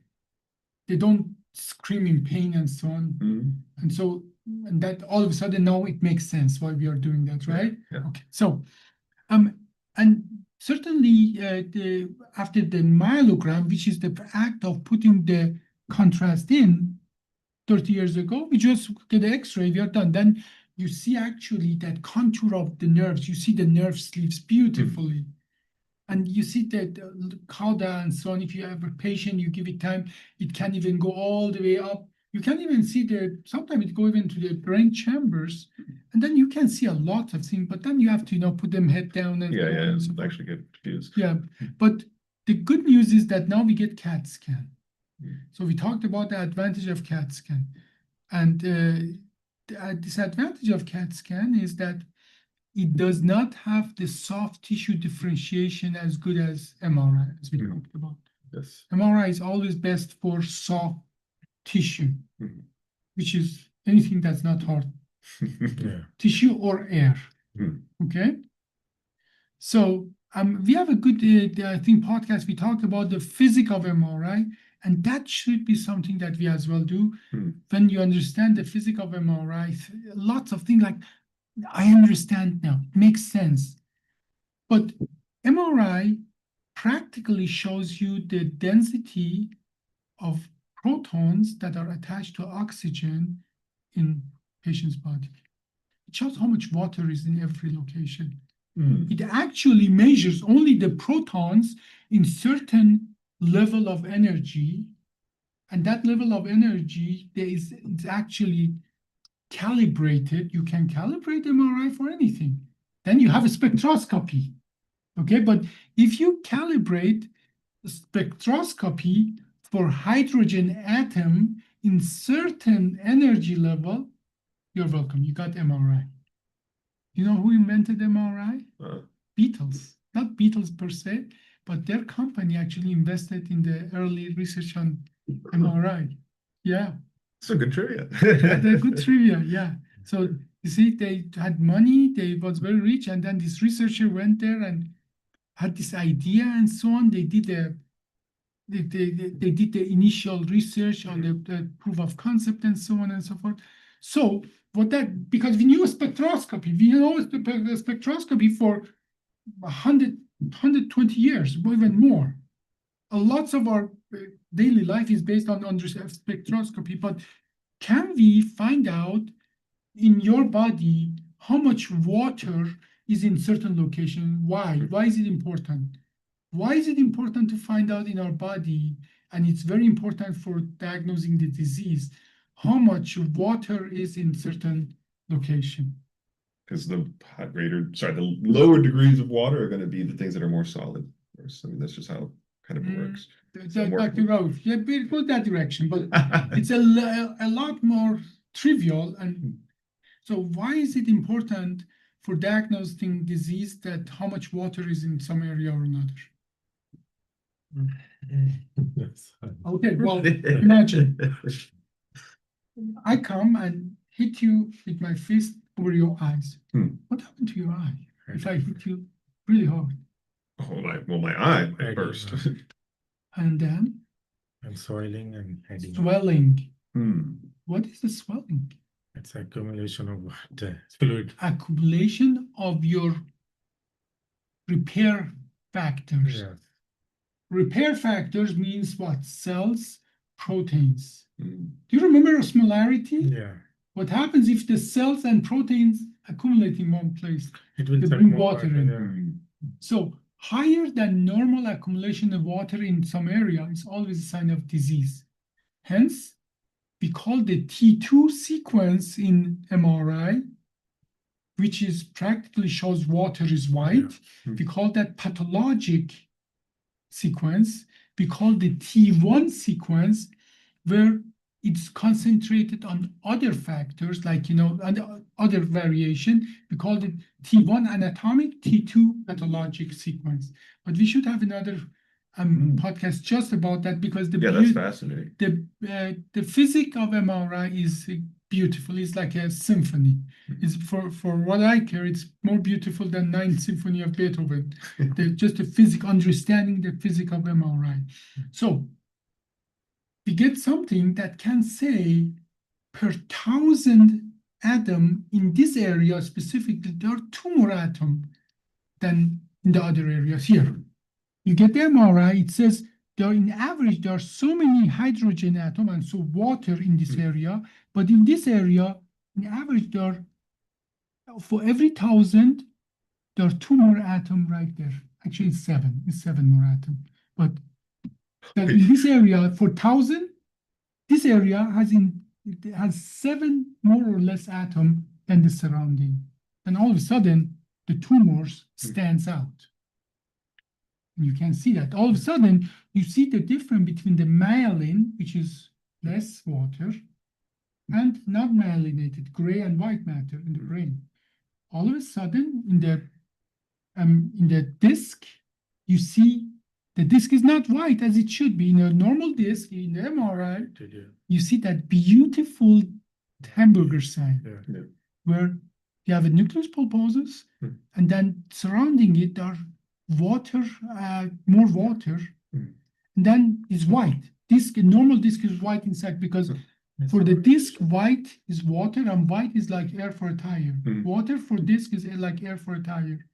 Speaker 2: they don't scream in pain and so on. And so, and that all of a sudden now it makes sense why we are doing that, right? Okay. So, and certainly after the myelogram, which is the act of putting the contrast in, 30 years ago, we just get an X-ray, we are done. Then you see actually that contour of the nerves. You see the nerve sleeves beautifully. And you see that cauda and so on. If you have a patient, you give it time, it can even go all the way up. You can even see sometimes it go even to the brain chambers. And then you can see a lot of things, but then you have to, put them head down. And
Speaker 1: so actually get confused.
Speaker 2: Yeah, but the good news is that now we get CAT scan. So we talked about the advantage of CAT scan. And the disadvantage of CAT scan is that it does not have the soft tissue differentiation as good as MRI, as we talked about.
Speaker 1: Yes.
Speaker 2: MRI is always best for soft tissue, which is anything that's not hard. Tissue or air. Okay? So we have a good, I think, podcast. We talked about the physics of MRI. And that should be something that we as well do. When you understand the physics of MRI, lots of things like, I understand now, it makes sense. But MRI practically shows you the density of protons that are attached to oxygen in patient's body. It shows how much water is in every location. It actually measures only the protons in certain level of energy, and that level of energy it's actually calibrated. You can calibrate MRI for anything. Then you have a spectroscopy, okay? But if you calibrate spectroscopy for hydrogen atom in certain energy level, you're welcome. You got MRI. You know who invented MRI? Beatles. Not Beatles per se, but their company actually invested in the early research on MRI. Yeah.
Speaker 1: So good trivia.
Speaker 2: They're good trivia, yeah. So you see, they had money, they was very rich, and then this researcher went there and had this idea and so on. They did the initial research on the proof of concept and so on and so forth. So because we knew spectroscopy, we know spectroscopy for 120 years, or even more. Lots of our daily life is based on spectroscopy, but can we find out in your body how much water is in certain location? Why? Why is it important? Why is it important to find out in our body? And it's very important for diagnosing the disease, how much water is in certain location.
Speaker 1: Because the lower degrees of water are going to be the things that are more solid. I mean, that's just how kind of it works.
Speaker 2: Dr. Rauf, yeah, we go that direction, but it's a lot more trivial. And so why is it important for diagnosing disease that how much water is in some area or another? Okay, well, imagine I come and hit you with my fist over your eyes. What happened to your eye if I hit you really hard?
Speaker 1: My eye might burst.
Speaker 2: And then?
Speaker 3: And swelling and heading.
Speaker 2: Swelling. What is the swelling?
Speaker 3: It's accumulation of water, fluid.
Speaker 2: Accumulation of your repair factors.
Speaker 3: Yes.
Speaker 2: Repair factors means what? Cells, proteins. Do you remember osmolarity?
Speaker 3: Yeah.
Speaker 2: What happens if the cells and proteins accumulate in one place?
Speaker 3: It will
Speaker 2: bring water in.
Speaker 3: Yeah.
Speaker 2: So higher than normal accumulation of water in some area is always a sign of disease. Hence, we call the T2 sequence in MRI, which is practically shows water is white.
Speaker 3: Yeah.
Speaker 2: We call that pathologic sequence. We call the T1 sequence, where it's concentrated on other factors, like, and other variation. We call it T1 anatomic, T2 pathologic sequence. But we should have another podcast just about that, because
Speaker 1: that's fascinating.
Speaker 2: The physics of MRI is beautiful. It's like a symphony. It's for what I care, it's more beautiful than Ninth Symphony of Beethoven. Just the physics, understanding the physics of MRI. So we get something that can say per 1,000 atom in this area specifically, there are 2 more atoms than in the other areas here. You get the MRI, it says there in average, there are so many hydrogen atoms and so water in this area, but in this area, in average, there are, for every 1,000, there are 2 more atoms right there. Actually, it's 7. It's 7 more atoms. But in this area, for 1,000, this area has 7 more or less atoms than the surrounding. And all of a sudden, the tumors stands out. And you can see that. All of a sudden, you see the difference between the myelin, which is less water, and not myelinated, gray and white matter in the brain. All of a sudden, in the disc, you see the disc is not white as it should be. In a normal disc, in the MRI, you see that beautiful hamburger sign, where you have a nucleus pulposus, and then surrounding it are water, more water, and then it's white. Normal disc is white inside, because for the disc, white is water, and white is like air for a tire. Water for disc is like air for a tire.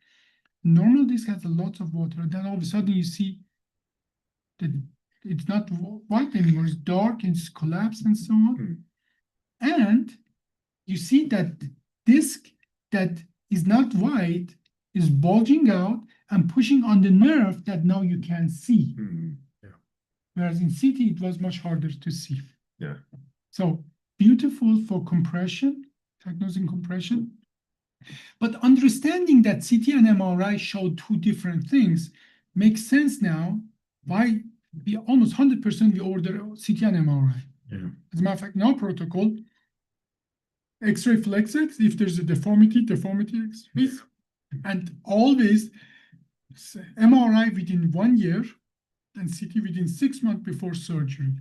Speaker 2: Normal disc has a lot of water, and then all of a sudden you see that it's not white anymore, it's dark, it's collapsed, and so on. And you see that disc that is not white is bulging out and pushing on the nerve that now you can see. Whereas in CT, it was much harder to see. So beautiful for compression, diagnosing compression. But understanding that CT and MRI show 2 different things makes sense now why we almost 100% we order CT and MRI. As a matter of fact, in our protocol, X-ray flex-X, if there's a deformity X-ray, and always MRI within 1 year and CT within 6 months before surgery.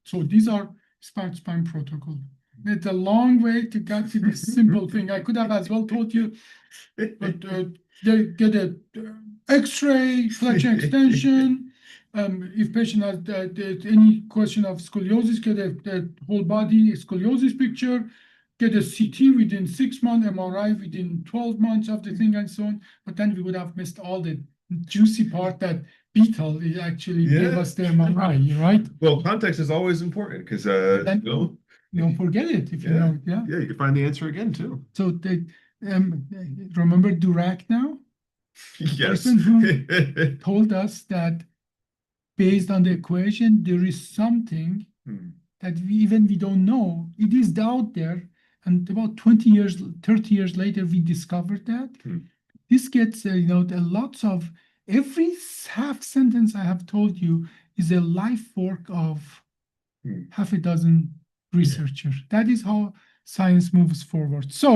Speaker 2: So these are spine protocol. It's a long way to get to this simple thing. I could have as well told you, but they get a X-ray, flexion extension. If patient has any question of scoliosis, get a whole body scoliosis picture. get a CT within 6 months, MRI within 12 months of the thing and so on. But then we would have missed all the juicy part that Beetle is actually gave
Speaker 1: Yeah.
Speaker 2: us the MRI, right?
Speaker 1: Well, context is always important because
Speaker 2: Then- You don't forget it if you
Speaker 1: Yeah.
Speaker 2: know it, yeah.
Speaker 1: yeah, you can find the answer again too.
Speaker 2: So they, remember Durac now?
Speaker 1: Yes.
Speaker 2: person who told us that based on the equation, there is something
Speaker 1: Hmm.
Speaker 2: that we don't know. It is out there. And about 20 years, 30 years later, we discovered that.
Speaker 1: Hmm.
Speaker 2: This gets, a lots of, every half sentence I have told you is a life work of
Speaker 1: Hmm.
Speaker 2: half a dozen researchers. That is how science moves forward. So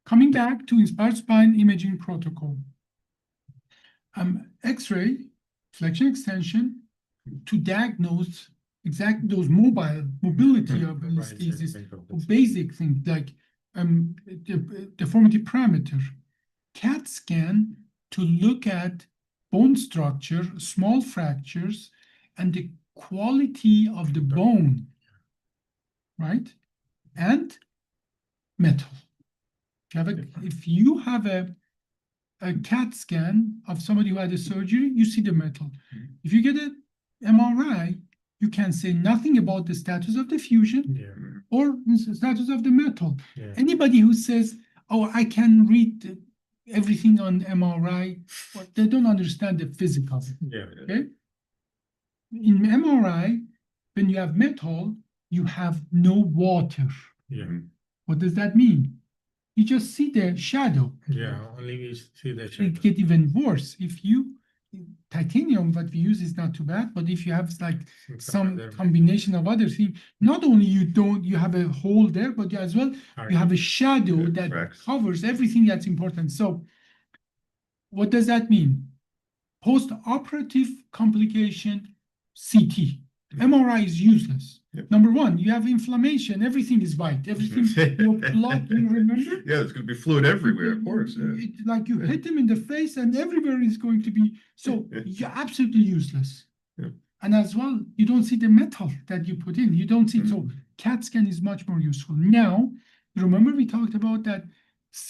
Speaker 2: coming back to Inspired Spine Imaging Protocol. X-ray, flexion extension, to diagnose exactly those mobility of anesthesis, basic things like deformity parameter. CAT scan to look at bone structure, small fractures, and the quality of the bone, right? And metal. If you have a CAT scan of somebody who had a surgery, you see the metal. If you get an MRI, you can say nothing about the status of the fusion or the status of the metal.
Speaker 3: Yeah.
Speaker 2: Anybody who says, oh, I can read everything on MRI, well, they don't understand the physical.
Speaker 3: Yeah.
Speaker 2: Okay? In MRI, when you have metal, you have no water.
Speaker 3: Yeah.
Speaker 2: What does that mean? You just see the shadow.
Speaker 3: Yeah. Only we see the
Speaker 2: It
Speaker 3: shadow.
Speaker 2: get even worse. If you titanium, what we use is not too bad, but if you have like some
Speaker 3: other
Speaker 2: combination of other things, not only you have a hole there, but you as well you have a shadow
Speaker 1: Yeah,
Speaker 2: that
Speaker 1: cracks.
Speaker 2: covers everything that's important. So what does that mean? Post-operative complication, CT. MRI is useless.
Speaker 1: Yep.
Speaker 2: Number one, you have inflammation, everything is white, everything, your blood, you remember?
Speaker 1: Yeah, there's going to be fluid everywhere, of course. Yeah.
Speaker 2: It, like you hit them in the face and everywhere is going to be, so you're absolutely useless.
Speaker 1: Yeah.
Speaker 2: And as well, you don't see the metal that you put in. You don't see, so CAT scan is much more useful. Now, remember we talked about that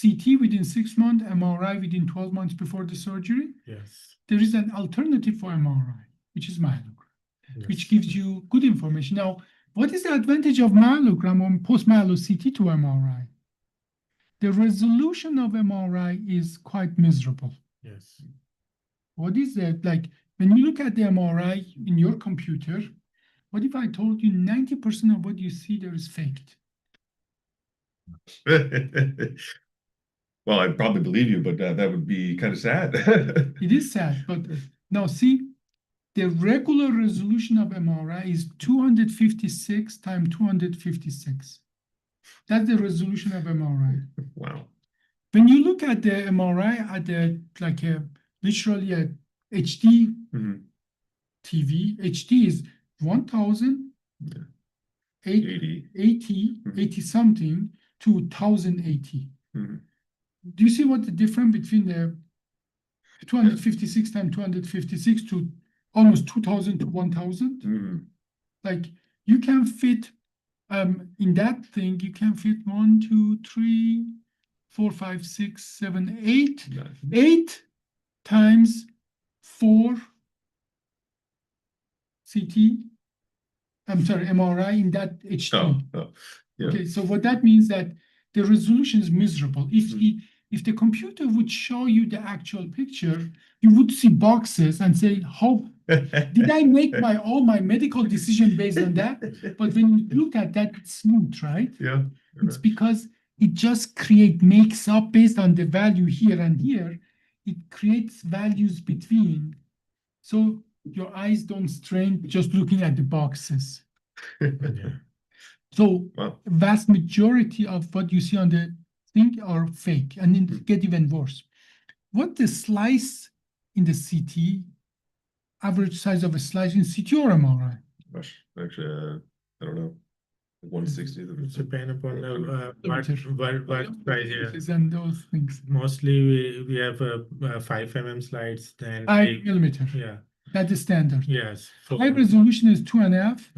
Speaker 2: CT within 6 months, MRI within 12 months before the surgery?
Speaker 3: Yes.
Speaker 2: There is an alternative for MRI, which is myelogram, which
Speaker 3: Yes.
Speaker 2: gives you good information. Now, what is the advantage of myelogram or post-myelo CT to MRI? The resolution of MRI is quite miserable.
Speaker 3: Yes.
Speaker 2: What is that? Like, when you look at the MRI in your computer, what if I told you 90% of what you see there is faked?
Speaker 1: Well, I'd probably believe you, but that would be kind of sad.
Speaker 2: It is sad, but now see, the regular resolution of MRI is 256 times 256. That's the resolution of MRI.
Speaker 1: Wow.
Speaker 2: When you look at the MRI at the like literally a HD
Speaker 1: Mhm.
Speaker 2: TV, HD is 1000,
Speaker 1: Yeah.
Speaker 2: 80,
Speaker 1: 80.
Speaker 2: 80 something to 1080.
Speaker 1: Mhm.
Speaker 2: Do you see what the difference between the 256 times 256 to almost 2000 to 1000?
Speaker 1: Mhm.
Speaker 2: Like you can fit in that thing, you can fit 1, 2, 3, 4, 5, 6, 7, 8.
Speaker 1: Nice.
Speaker 2: 8 times 4 CT, I'm sorry, MRI in that HD.
Speaker 1: Oh, yeah.
Speaker 2: Okay, so what that means that the resolution is miserable. If the computer would show you the actual picture, you would see boxes and say, "How did I make all my medical decision based on that?" But when you look at that, it's smooth, right?
Speaker 1: Yeah.
Speaker 2: It's because it just makes up based on the value here and here. It creates values between. So your eyes don't strain just looking at the boxes.
Speaker 3: Yeah.
Speaker 2: So
Speaker 1: Wow.
Speaker 2: vast majority of what you see on the thing are fake, and it get even worse. What the slice in the CT, average size of a slice in CT or MRI?
Speaker 1: Gosh, actually, I don't know. 160.
Speaker 3: It's depend upon what
Speaker 2: Millimeter.
Speaker 3: size. Yeah.
Speaker 2: And those things.
Speaker 3: Mostly we have 5 mm slides. Then
Speaker 2: 5 millimeter.
Speaker 3: yeah.
Speaker 2: That's the standard.
Speaker 3: Yes.
Speaker 2: High resolution is 2.5.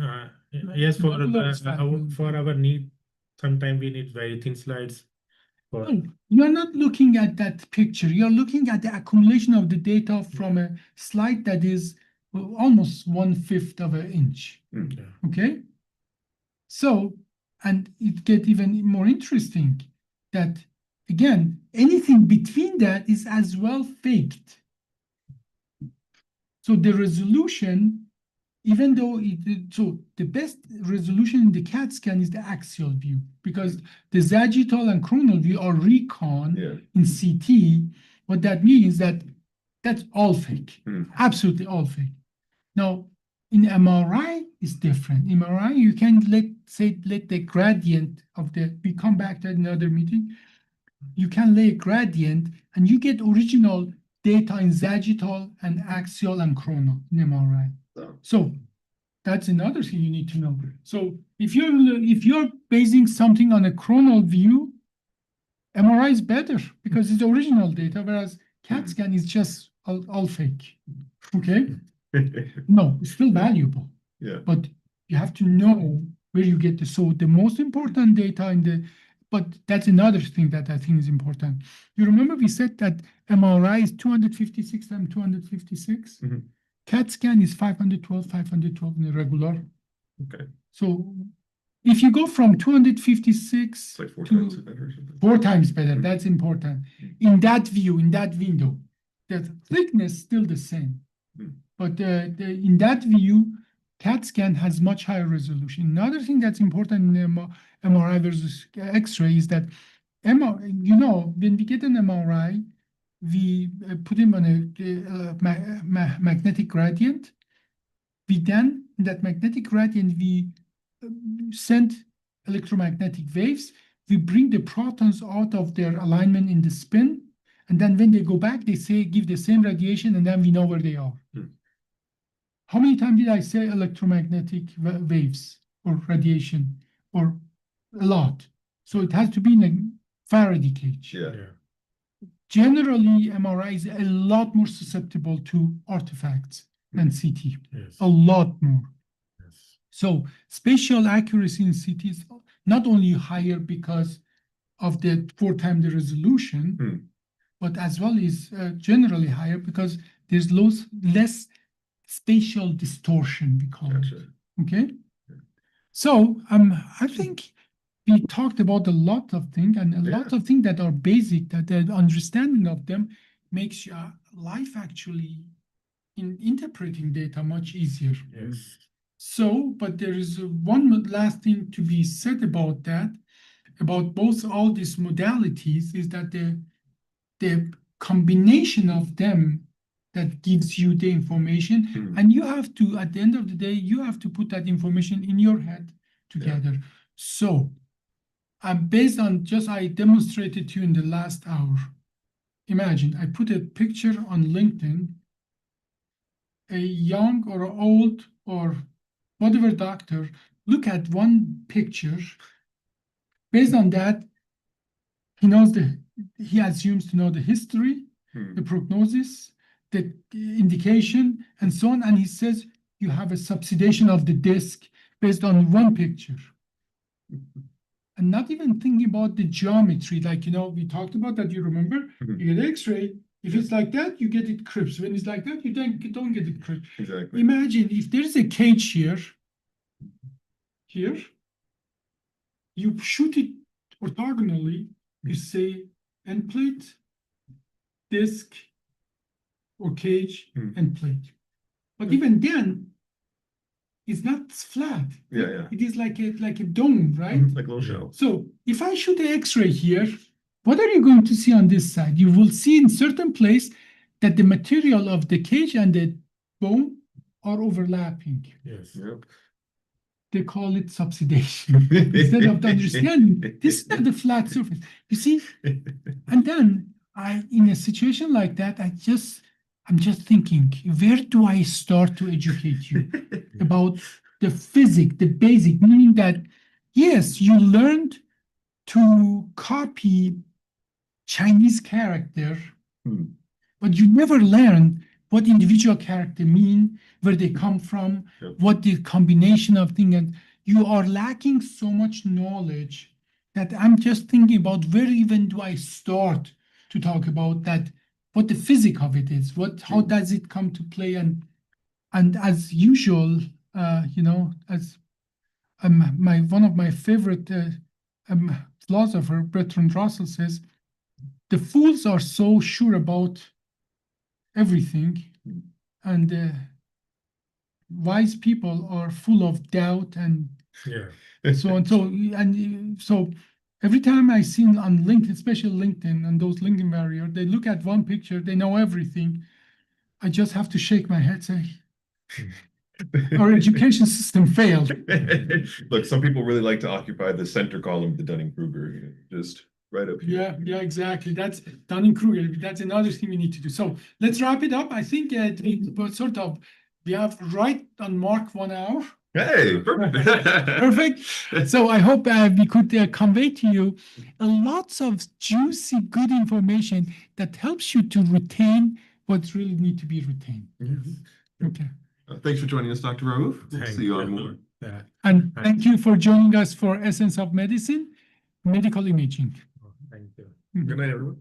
Speaker 3: Yes, for
Speaker 2: Level of
Speaker 3: our need sometimes we need very thin slides. For,
Speaker 2: No, you're not looking at that picture. You're looking at the accumulation of the data from a slide that is almost 1/5 of an inch.
Speaker 3: yeah.
Speaker 2: Okay? So, and it gets even more interesting that, again, anything between that is as well faked. So the resolution, even though so the best resolution in the CAT scan is the axial view, because the sagittal and coronal view are recon in CT. What that means is that that's all fake, absolutely all fake. Now, in MRI, it's different. In MRI, you can let the gradient of we come back to another meeting. You can lay a gradient and you get original data in sagittal and axial and coronal in MRI. So that's another thing you need to know. So if you're basing something on a coronal view, MRI is better because it's original data, whereas CAT scan is just all fake. Okay? No, it's still valuable.
Speaker 1: Yeah.
Speaker 2: But you have to know where you get the most important data but that's another thing that I think is important. You remember we said that MRI is 256 times 256? CAT scan is 512 in a regular.
Speaker 1: Okay.
Speaker 2: So if you go from 256
Speaker 1: It's like 4
Speaker 2: to
Speaker 1: times better or something.
Speaker 2: 4 times better, that's important. In that view, in that window, the thickness is still the same. But in that view, CAT scan has much higher resolution. Another thing that's important in MRI versus X-ray is that when we get an MRI, we put him on a magnetic gradient. We then, in that magnetic gradient, we send electromagnetic waves. We bring the protons out of their alignment in the spin. And then when they go back, they give the same radiation, and then we know where they are. How many times did I say electromagnetic waves or radiation? Or a lot. So it has to be in a Faraday cage.
Speaker 1: Yeah.
Speaker 2: Generally, MRI is a lot more susceptible to artifacts than CT.
Speaker 3: Yes.
Speaker 2: A lot more.
Speaker 3: Yes.
Speaker 2: So spatial accuracy in CT is not only higher because of the 4 times the resolution, but as well is generally higher because there's less spatial distortion, we call it. Okay? So I think we talked about a lot of things and a lot of things that are basic, that the understanding of them makes your life actually in interpreting data much easier.
Speaker 3: Yes.
Speaker 2: So, but there is one last thing to be said about that, about all these modalities, is that the combination of them that gives you the information, and you have to, at the end of the day, you have to put that information in your head together. So, based on I demonstrated to you in the last hour. Imagine I put a picture on LinkedIn, a young or old or whatever doctor, look at one picture. Based on that, he assumes to know the history, the prognosis, the indication, and so on. And he says you have a subsidation of the disc based on one picture. And not even thinking about the geometry, like, we talked about that, you remember? You get X-ray. If it's like that, you get it crisp. When it's like that, you don't get it crisp.
Speaker 1: Exactly.
Speaker 2: Imagine if there's a cage here, you shoot it orthogonally, you say end plate, disc, or cage, end plate. But even then, it's not flat.
Speaker 1: Yeah.
Speaker 2: It is like a dome, right?
Speaker 1: Like a little shell.
Speaker 2: So if I shoot the X-ray here, what are you going to see on this side? You will see in certain place that the material of the cage and the bone are overlapping.
Speaker 3: Yes.
Speaker 1: Yep.
Speaker 2: They call it subsidation. Instead of understanding, this is not the flat surface. You see? And then in a situation like that, I'm just thinking, where do I start to educate you about the physics, the basic, meaning that, yes, you learned to copy Chinese character, but you never learned what individual character mean, where they come from, what the combination of things, and you are lacking so much knowledge that I'm just thinking about where even do I start to talk about that, what the physics of it is, how does it come to play, and as usual, as one of my favorite philosopher, Bertrand Russell, says, the fools are so sure about everything, and wise people are full of doubt and so on. So every time I see on LinkedIn, especially LinkedIn and those LinkedIn barrier, they look at one picture, they know everything. I just have to shake my head, say, our education system failed.
Speaker 1: Look, some people really like to occupy the center column of the Dunning-Kruger, just right up here.
Speaker 2: Yeah, exactly. That's Dunning-Kruger. That's another thing we need to do. So let's wrap it up. I think we have right on mark 1 hour.
Speaker 1: Hey, perfect.
Speaker 2: Perfect. So I hope we could convey to you lots of juicy, good information that helps you to retain what really need to be retained. Okay.
Speaker 1: Thanks for joining us, Dr. Raouf. We'll see you on more.
Speaker 2: And thank you for joining us for Essence of Medicine, Medical Imaging.
Speaker 3: Thank you.
Speaker 1: Good night, everyone.